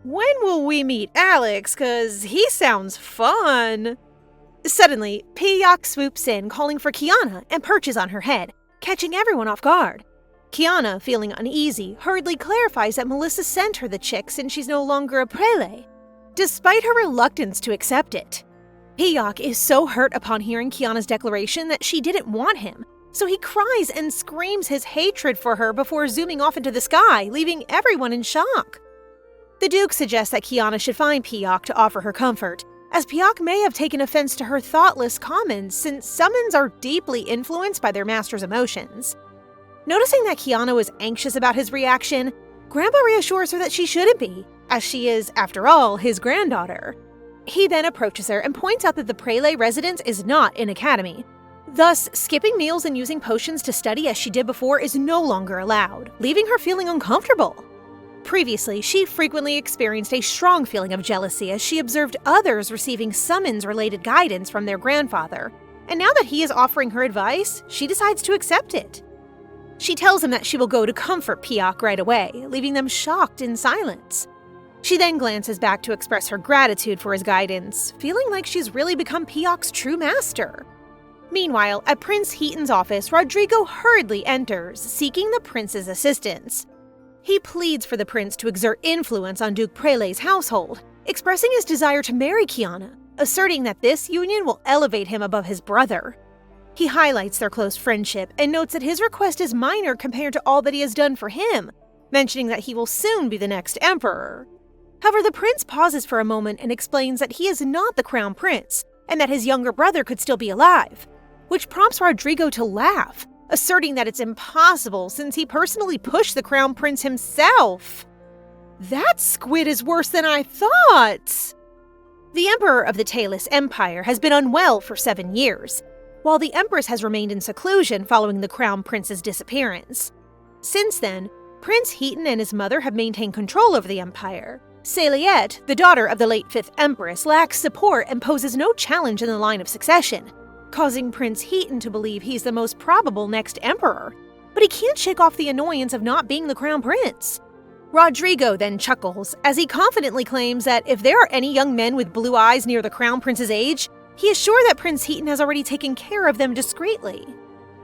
When will we meet Alex? 'Cause he sounds fun. Suddenly, Pock swoops in, calling for Kiana, and perches on her head, catching everyone off guard. Kiana, feeling uneasy, hurriedly clarifies that Melissa sent her the chick since she's no longer a prele, despite her reluctance to accept it. Pock is so hurt upon hearing Kiana's declaration that she didn't want him, so he cries and screams his hatred for her before zooming off into the sky, leaving everyone in shock. The Duke suggests that Kiana should find Pock to offer her comfort, as Pock may have taken offense to her thoughtless comments since summons are deeply influenced by their master's emotions. Noticing that Kiana was anxious about his reaction, Grandpa reassures her that she shouldn't be, as she is, after all, his granddaughter. He then approaches her and points out that the prele residence is not an academy. Thus, skipping meals and using potions to study as she did before is no longer allowed, leaving her feeling uncomfortable. Previously, she frequently experienced a strong feeling of jealousy as she observed others receiving summons-related guidance from their grandfather, and now that he is offering her advice, she decides to accept it. She tells him that she will go to comfort Pock right away, leaving them shocked in silence. She then glances back to express her gratitude for his guidance, feeling like she's really become Pock's true master. Meanwhile, at Prince Heaton's office, Rodrigo hurriedly enters, seeking the prince's assistance. He pleads for the prince to exert influence on Duke Prele's household, expressing his desire to marry Kiana, asserting that this union will elevate him above his brother. He highlights their close friendship and notes that his request is minor compared to all that he has done for him, mentioning that he will soon be the next emperor. However, the prince pauses for a moment and explains that he is not the crown prince, and that his younger brother could still be alive, which prompts Rodrigo to laugh, asserting that it's impossible since he personally pushed the crown prince himself. That squid is worse than I thought! The Emperor of the Tailless Empire has been unwell for 7 years, while the Empress has remained in seclusion following the crown prince's disappearance. Since then, Prince Heaton and his mother have maintained control over the empire. Celiette, the daughter of the late 5th Empress, lacks support and poses no challenge in the line of succession, causing Prince Heaton to believe he's the most probable next emperor. But he can't shake off the annoyance of not being the crown prince. Rodrigo then chuckles as he confidently claims that if there are any young men with blue eyes near the crown prince's age, he is sure that Prince Heaton has already taken care of them discreetly.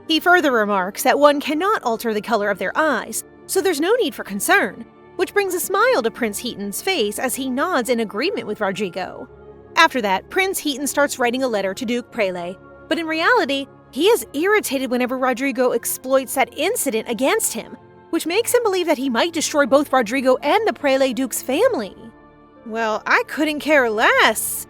He further remarks that one cannot alter the color of their eyes, so there's no need for concern, which brings a smile to Prince Heaton's face as he nods in agreement with Rodrigo. After that, Prince Heaton starts writing a letter to Duke Prele, but in reality, he is irritated whenever Rodrigo exploits that incident against him, which makes him believe that he might destroy both Rodrigo and the Prele Duke's family. Well, I couldn't care less.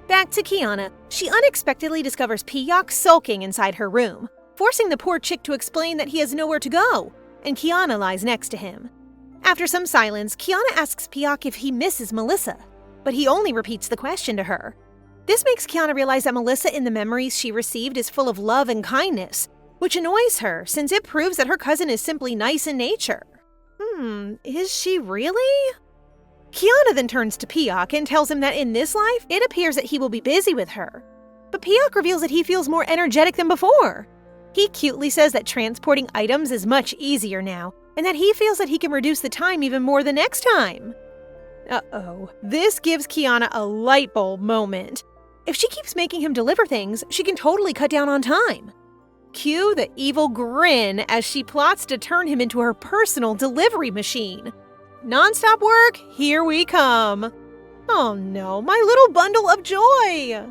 Back to Kiana, she unexpectedly discovers Pock sulking inside her room, forcing the poor chick to explain that he has nowhere to go, and Kiana lies next to him. After some silence, Kiana asks Pock if he misses Melissa, but he only repeats the question to her. This makes Kiana realize that Melissa in the memories she received is full of love and kindness, which annoys her since it proves that her cousin is simply nice in nature. Is she really? Kiana then turns to Pock and tells him that in this life, it appears that he will be busy with her. But Pock reveals that he feels more energetic than before. He cutely says that transporting items is much easier now, and that he feels that he can reduce the time even more the next time. Uh-oh, this gives Kiana a light bulb moment. If she keeps making him deliver things, she can totally cut down on time. Cue the evil grin as she plots to turn him into her personal delivery machine. Non-stop work, here we come. Oh no, my little bundle of joy!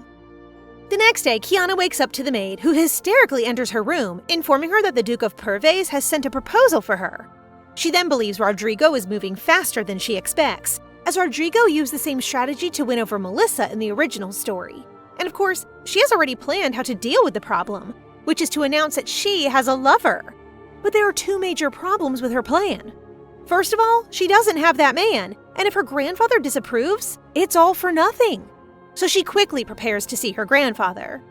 The next day, Kiana wakes up to the maid, who hysterically enters her room, informing her that the Duke of Pervez has sent a proposal for her. She then believes Rodrigo is moving faster than she expects, as Rodrigo used the same strategy to win over Melissa in the original story. And of course, she has already planned how to deal with the problem, which is to announce that she has a lover. But there are 2 major problems with her plan. First of all, she doesn't have that man, and if her grandfather disapproves, it's all for nothing. So she quickly prepares to see her grandfather.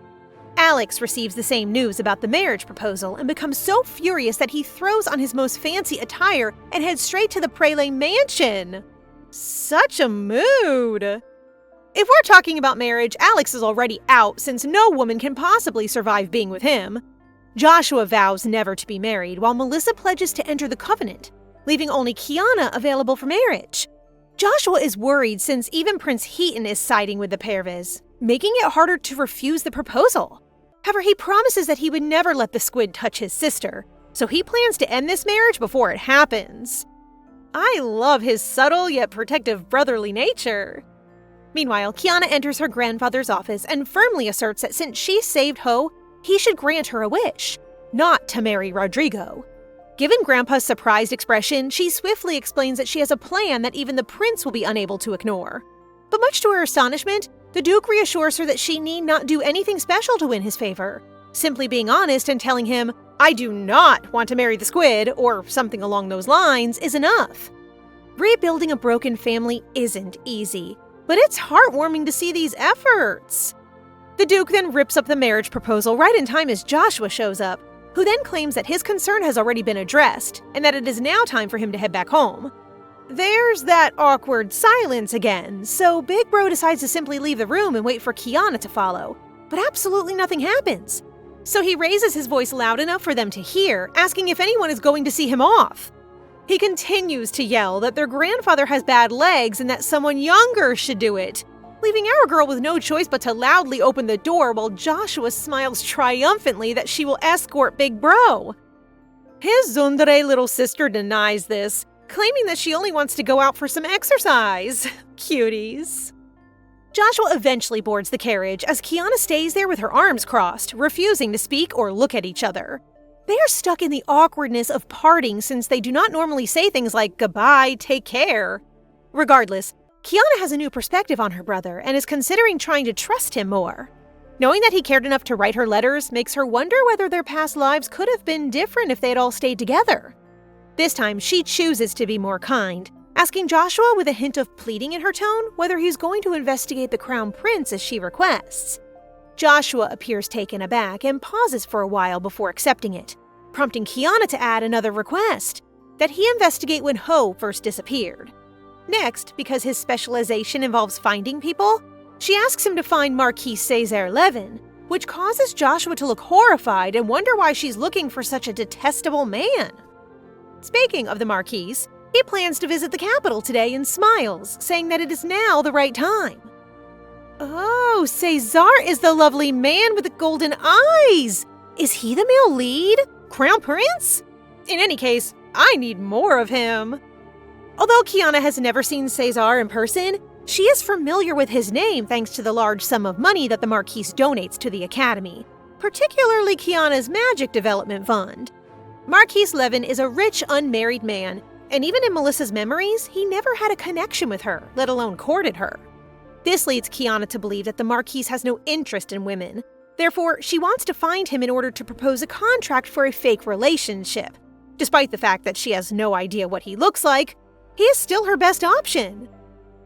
Alex receives the same news about the marriage proposal and becomes so furious that he throws on his most fancy attire and heads straight to the Prele mansion. Such a mood! If we're talking about marriage, Alex is already out since no woman can possibly survive being with him. Joshua vows never to be married, while Melissa pledges to enter the covenant, leaving only Kiana available for marriage. Joshua is worried since even Prince Heaton is siding with the Pervez, making it harder to refuse the proposal. However, he promises that he would never let the squid touch his sister, so he plans to end this marriage before it happens. I love his subtle yet protective brotherly nature. Meanwhile, Kiana enters her grandfather's office and firmly asserts that since she saved Ho, he should grant her a wish, not to marry Rodrigo. Given Grandpa's surprised expression, she swiftly explains that she has a plan that even the prince will be unable to ignore. But much to her astonishment, the Duke reassures her that she need not do anything special to win his favor. Simply being honest and telling him, "I do not want to marry the squid," or something along those lines, is enough. Rebuilding a broken family isn't easy, but it's heartwarming to see these efforts. The Duke then rips up the marriage proposal right in time as Joshua shows up, who then claims that his concern has already been addressed and that it is now time for him to head back home. There's that awkward silence again, so Big Bro decides to simply leave the room and wait for Kiana to follow, but absolutely nothing happens. So he raises his voice loud enough for them to hear, asking if anyone is going to see him off. He continues to yell that their grandfather has bad legs and that someone younger should do it, leaving our girl with no choice but to loudly open the door while Joshua smiles triumphantly that she will escort Big Bro. His tsundere little sister denies this, claiming that she only wants to go out for some exercise. Cuties. Joshua eventually boards the carriage as Kiana stays there with her arms crossed, refusing to speak or look at each other. They are stuck in the awkwardness of parting since they do not normally say things like goodbye, take care. Regardless, Kiana has a new perspective on her brother and is considering trying to trust him more. Knowing that he cared enough to write her letters makes her wonder whether their past lives could have been different if they had all stayed together. This time, she chooses to be more kind, asking Joshua with a hint of pleading in her tone whether he's going to investigate the Crown Prince as she requests. Joshua appears taken aback and pauses for a while before accepting it, prompting Kiana to add another request, that he investigate when Ho first disappeared. Next, because his specialization involves finding people, she asks him to find Marquis Cesare Levin, which causes Joshua to look horrified and wonder why she's looking for such a detestable man. Speaking of the Marquis, he plans to visit the capital today and smiles, saying that it is now the right time. Oh, Cesare is the lovely man with the golden eyes! Is he the male lead? Crown Prince? In any case, I need more of him. Although Kiana has never seen Cesare in person, she is familiar with his name thanks to the large sum of money that the Marquis donates to the Academy, particularly Kiana's Magic Development Fund. Marquis Levin is a rich, unmarried man, and even in Melissa's memories, he never had a connection with her, let alone courted her. This leads Kiana to believe that the Marquis has no interest in women. Therefore, she wants to find him in order to propose a contract for a fake relationship. Despite the fact that she has no idea what he looks like, he is still her best option.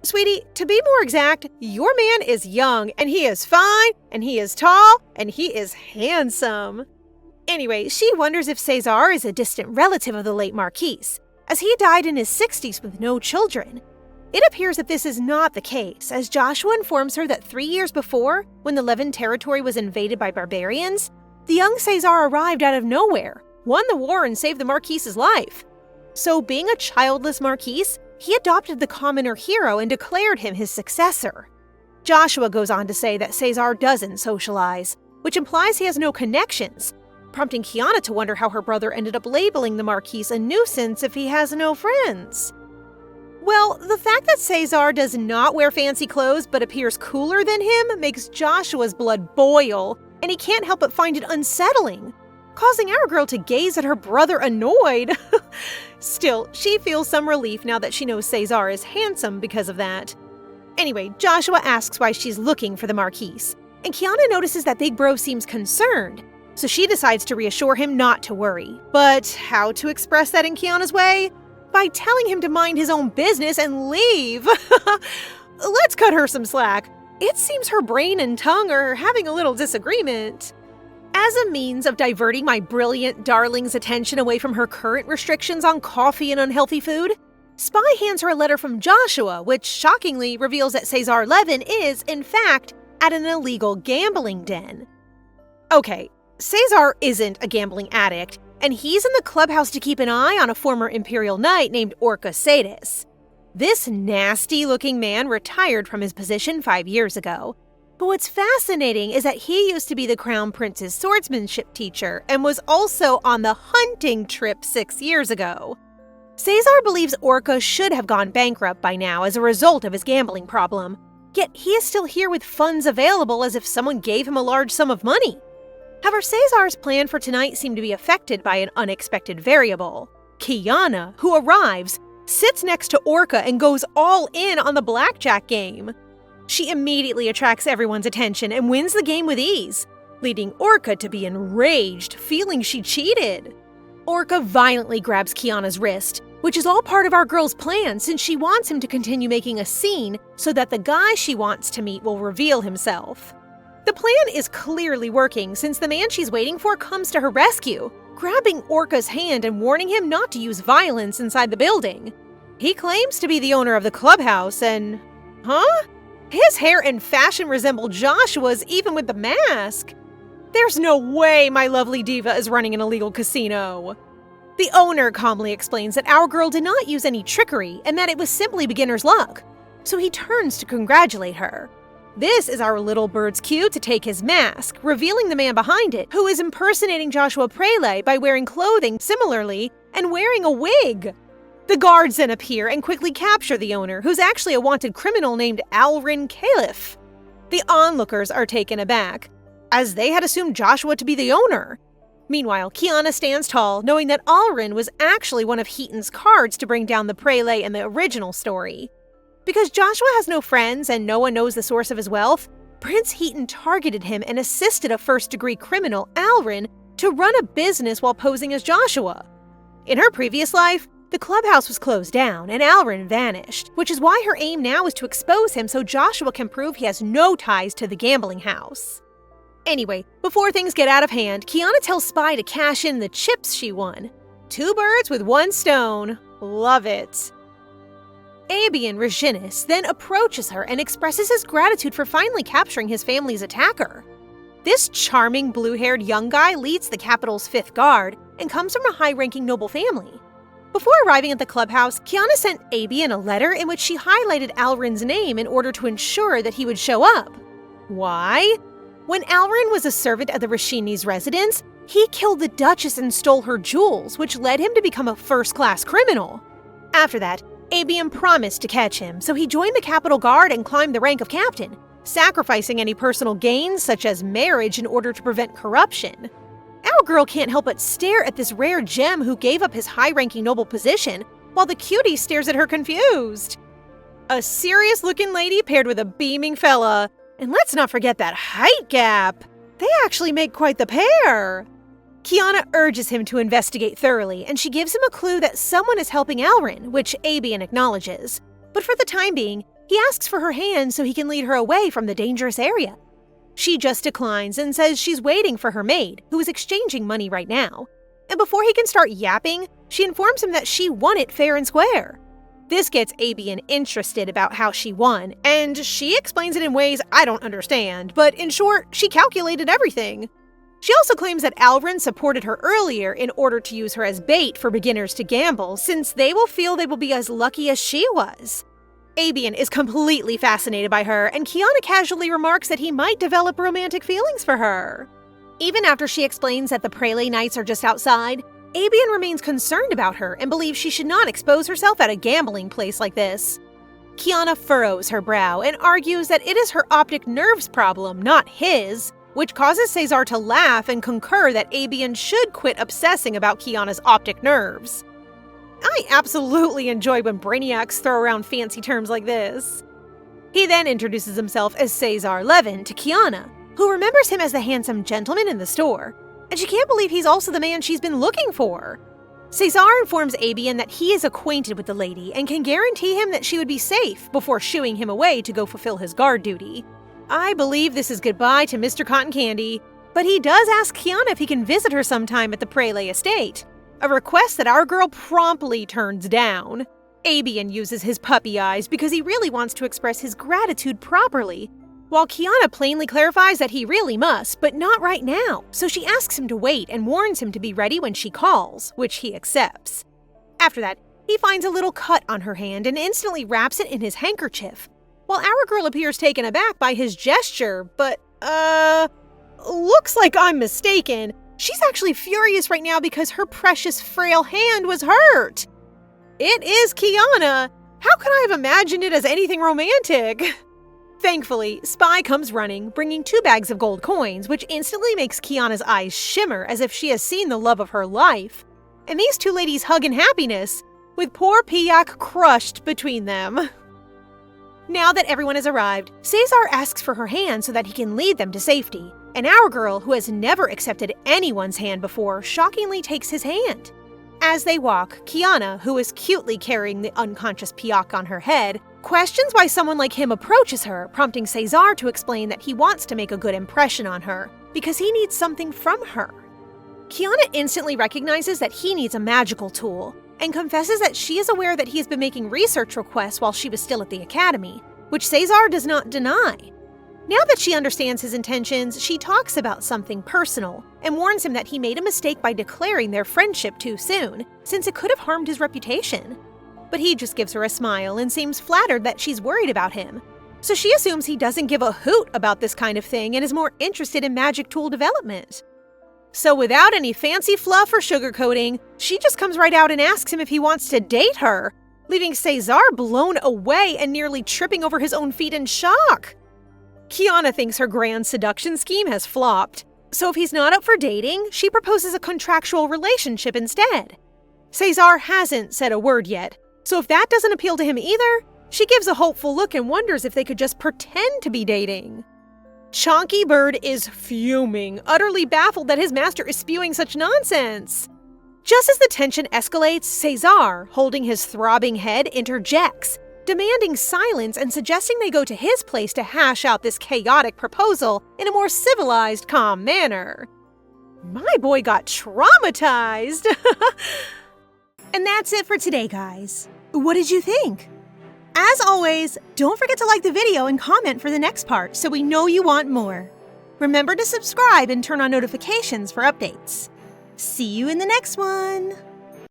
Sweetie, to be more exact, your man is young, and he is fine, and he is tall, and he is handsome. Anyway, she wonders if Cesare is a distant relative of the late Marquis, as he died in his 60s with no children. It appears that this is not the case, as Joshua informs her that 3 years before, when the Levin territory was invaded by barbarians, the young Cesare arrived out of nowhere, won the war, and saved the Marquis's life. So, being a childless Marquis, he adopted the commoner hero and declared him his successor. Joshua goes on to say that Cesare doesn't socialize, which implies he has no connections, prompting Kiana to wonder how her brother ended up labeling the Marquis a nuisance if he has no friends. Well, the fact that Cesare does not wear fancy clothes but appears cooler than him makes Joshua's blood boil, and he can't help but find it unsettling, causing our girl to gaze at her brother annoyed. Still, she feels some relief now that she knows Cesare is handsome because of that. Anyway, Joshua asks why she's looking for the Marquis, and Kiana notices that Big Bro seems concerned, so she decides to reassure him not to worry. But how to express that in Kiana's way? By telling him to mind his own business and leave. Let's cut her some slack. It seems her brain and tongue are having a little disagreement. As a means of diverting my brilliant darling's attention away from her current restrictions on coffee and unhealthy food, Spy hands her a letter from Joshua, which shockingly reveals that Cesare Levin is, in fact, at an illegal gambling den. Okay, Cesare isn't a gambling addict, and he's in the clubhouse to keep an eye on a former Imperial Knight named Orca Sadis. This nasty-looking man retired from his position 5 years ago. But what's fascinating is that he used to be the Crown Prince's swordsmanship teacher and was also on the hunting trip 6 years ago. Cesare believes Orca should have gone bankrupt by now as a result of his gambling problem, yet he is still here with funds available as if someone gave him a large sum of money. However, Cesare's plan for tonight seemed to be affected by an unexpected variable. Kiana, who arrives, sits next to Orca and goes all in on the blackjack game. She immediately attracts everyone's attention and wins the game with ease, leading Orca to be enraged, feeling she cheated. Orca violently grabs Kiana's wrist, which is all part of our girl's plan since she wants him to continue making a scene so that the guy she wants to meet will reveal himself. The plan is clearly working since the man she's waiting for comes to her rescue, grabbing Orca's hand and warning him not to use violence inside the building. He claims to be the owner of the clubhouse and... Huh? His hair and fashion resemble Joshua's even with the mask. There's no way my lovely diva is running an illegal casino. The owner calmly explains that our girl did not use any trickery and that it was simply beginner's luck, so he turns to congratulate her. This is our little bird's cue to take his mask, revealing the man behind it, who is impersonating Joshua Prele by wearing clothing similarly and wearing a wig. The guards then appear and quickly capture the owner, who's actually a wanted criminal named Alrin Caliph. The onlookers are taken aback, as they had assumed Joshua to be the owner. Meanwhile, Kiana stands tall, knowing that Alrin was actually one of Heaton's cards to bring down the Prele in the original story. Because Joshua has no friends and no one knows the source of his wealth, Prince Heaton targeted him and assisted a first-degree criminal, Alrin, to run a business while posing as Joshua. In her previous life, the clubhouse was closed down and Alrin vanished, which is why her aim now is to expose him so Joshua can prove he has no ties to the gambling house. Anyway, before things get out of hand, Kiana tells Spy to cash in the chips she won. 2 birds with 1 stone. Love it. Abian Reginis then approaches her and expresses his gratitude for finally capturing his family's attacker. This charming blue-haired young guy leads the capital's 5th Guard and comes from a high-ranking noble family. Before arriving at the clubhouse, Kiana sent Abian a letter in which she highlighted Alrin's name in order to ensure that he would show up. Why? When Alrin was a servant at the Rashini's residence, he killed the Duchess and stole her jewels, which led him to become a first-class criminal. After that, Abian promised to catch him, so he joined the Capital Guard and climbed the rank of captain, sacrificing any personal gains such as marriage in order to prevent corruption. Our girl can't help but stare at this rare gem who gave up his high-ranking noble position, while the cutie stares at her confused. A serious-looking lady paired with a beaming fella. And let's not forget that height gap. They actually make quite the pair. Kiana urges him to investigate thoroughly, and she gives him a clue that someone is helping Alrin, which Abian acknowledges. But for the time being, he asks for her hand so he can lead her away from the dangerous area. She just declines and says she's waiting for her maid, who is exchanging money right now. And before he can start yapping, she informs him that she won it fair and square. This gets Abian interested about how she won, and she explains it in ways I don't understand, but in short, she calculated everything. She also claims that Alrin supported her earlier in order to use her as bait for beginners to gamble, since they will feel they will be as lucky as she was. Abian is completely fascinated by her, and Kiana casually remarks that he might develop romantic feelings for her. Even after she explains that the Prele Knights are just outside, Abian remains concerned about her and believes she should not expose herself at a gambling place like this. Kiana furrows her brow and argues that it is her optic nerves problem, not his, which causes Cesare to laugh and concur that Abian should quit obsessing about Kiana's optic nerves. I absolutely enjoy when brainiacs throw around fancy terms like this. He then introduces himself as Cesare Levin to Kiana, who remembers him as the handsome gentleman in the store, and she can't believe he's also the man she's been looking for. Cesare informs Abian that he is acquainted with the lady and can guarantee him that she would be safe before shooing him away to go fulfill his guard duty. I believe this is goodbye to Mr. Cotton Candy, but he does ask Kiana if he can visit her sometime at the Prele estate, a request that our girl promptly turns down. Abian uses his puppy eyes because he really wants to express his gratitude properly, while Kiana plainly clarifies that he really must, but not right now, so she asks him to wait and warns him to be ready when she calls, which he accepts. After that, he finds a little cut on her hand and instantly wraps it in his handkerchief, while our girl appears taken aback by his gesture, but, looks like I'm mistaken. She's actually furious right now because her precious frail hand was hurt. It is Kiana. How could I have imagined it as anything romantic? Thankfully, Spy comes running, bringing 2 bags of gold coins, which instantly makes Kiana's eyes shimmer as if she has seen the love of her life. And these 2 ladies hug in happiness, with poor Piak crushed between them. Now that everyone has arrived, Cesare asks for her hand so that he can lead them to safety, and our girl, who has never accepted anyone's hand before, shockingly takes his hand. As they walk, Kiana, who is cutely carrying the unconscious Piak on her head, questions why someone like him approaches her, prompting Cesare to explain that he wants to make a good impression on her, because he needs something from her. Kiana instantly recognizes that he needs a magical tool, and confesses that she is aware that he has been making research requests while she was still at the academy, which Cesare does not deny. Now that she understands his intentions, she talks about something personal, and warns him that he made a mistake by declaring their friendship too soon, since it could have harmed his reputation. But he just gives her a smile and seems flattered that she's worried about him. So she assumes he doesn't give a hoot about this kind of thing and is more interested in magic tool development. So without any fancy fluff or sugarcoating, she just comes right out and asks him if he wants to date her, leaving Cesare blown away and nearly tripping over his own feet in shock. Kiana thinks her grand seduction scheme has flopped, so if he's not up for dating, she proposes a contractual relationship instead. Cesare hasn't said a word yet, so if that doesn't appeal to him either, She gives a hopeful look and wonders if they could just pretend to be dating. Chonky Bird is fuming, utterly baffled that his master is spewing such nonsense. Just as the tension escalates, Cesare, holding his throbbing head, interjects, demanding silence and suggesting they go to his place to hash out this chaotic proposal in a more civilized, calm manner. My boy got traumatized! And that's it for today, guys. What did you think? As always, don't forget to like the video and comment for the next part so we know you want more. Remember to subscribe and turn on notifications for updates. See you in the next one!